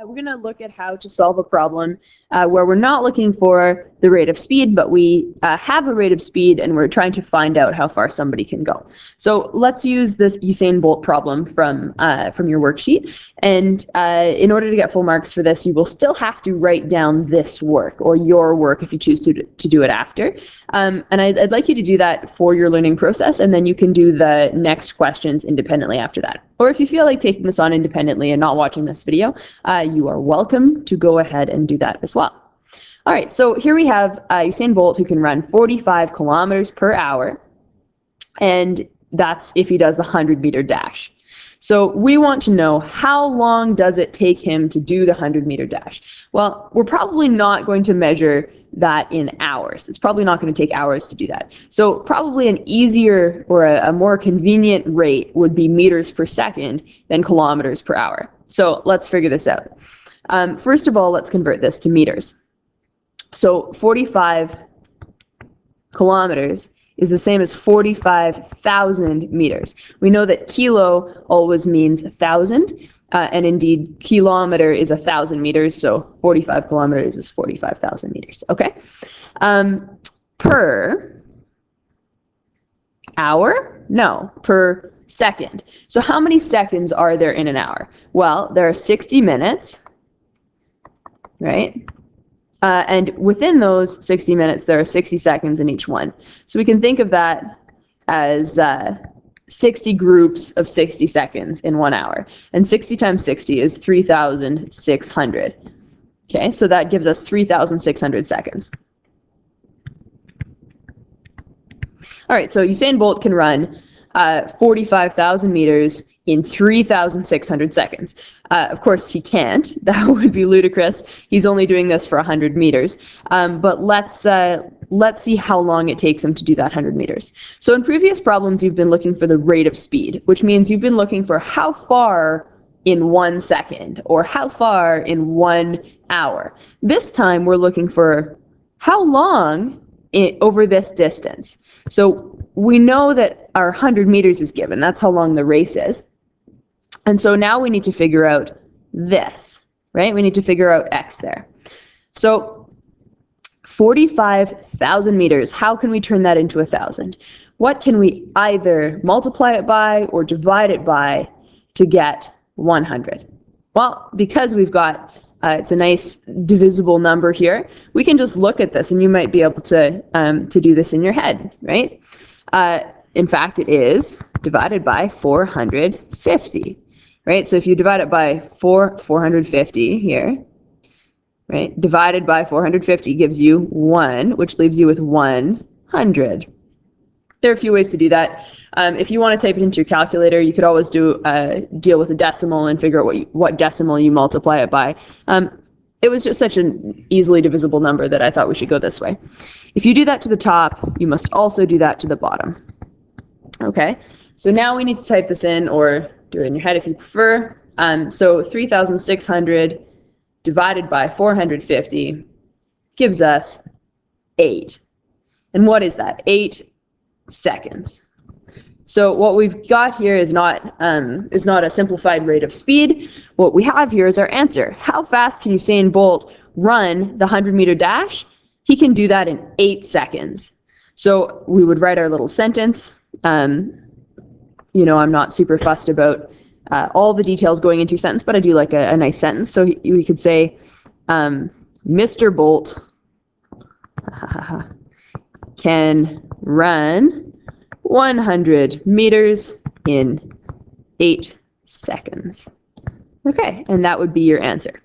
we're going to look at how to solve a problem where we're not looking for the rate of speed, but we have a rate of speed and we're trying to find out how far somebody can go. So let's use this Usain Bolt problem from your worksheet. And in order to get full marks for this, you will still have to write down this work, or your work if you choose to do it after. And I'd like you to do that for your learning process, and then you can do the next questions independently after that. Or if you feel like taking this on independently and not watching this video, you are welcome to go ahead and do that as well. All right, so here we have Usain Bolt, who can run 45 kilometers per hour, and that's if he does the 100-meter dash. So we want to know, how long does it take him to do the 100-meter dash? Well, we're probably not going to measure that in hours. It's probably not going to take hours to do that. So probably an easier or a more convenient rate would be meters per second than kilometers per hour. So let's figure this out. First of all, let's convert this to meters. So 45 kilometers is the same as 45,000 meters. We know that kilo always means 1,000, and indeed kilometer is 1,000 meters, so 45 kilometers is 45,000 meters, okay? Per hour? No, per second. So how many seconds are there in an hour? Well, there are 60 minutes, right? And within those 60 minutes, there are 60 seconds in each one. So we can think of that as 60 groups of 60 seconds in 1 hour. And 60 times 60 is 3,600. Okay, so that gives us 3,600 seconds. All right, so Usain Bolt can run 45,000 meters in 3,600 seconds. Of course, he can't. That would be ludicrous. He's only doing this for 100 meters. But let's see how long it takes him to do that 100 meters. So in previous problems, you've been looking for the rate of speed, which means you've been looking for how far in 1 second or how far in 1 hour. This time, we're looking for how long over this distance. So we know that our 100 meters is given. That's how long the race is. And so now we need to figure out this, right? We need to figure out x there. So 45,000 meters, how can we turn that into 1,000? What can we either multiply it by or divide it by to get 100? Well, because we've got, it's a nice divisible number here, we can just look at this and you might be able to do this in your head, right? In fact, it is divided by 450. Right, so if you divide it by 450 here, right, divided by 450 gives you 1, which leaves you with 100. There are a few ways to do that. If you want to type it into your calculator, you could always deal with a decimal and figure out what decimal you multiply it by. It was just such an easily divisible number that I thought we should go this way. If you do that to the top, you must also do that to the bottom. Okay, so now we need to type this in, or do it in your head if you prefer. So 3,600 divided by 450 gives us 8. And what is that? 8 seconds. So what we've got here is not a simplified rate of speed. What we have here is our answer. How fast can Usain Bolt run the 100-meter dash? He can do that in 8 seconds. So we would write our little sentence. You know, I'm not super fussed about all the details going into your sentence, but I do like a nice sentence. So we could say, Mr. Bolt can run 100 meters in 8 seconds. Okay, and that would be your answer.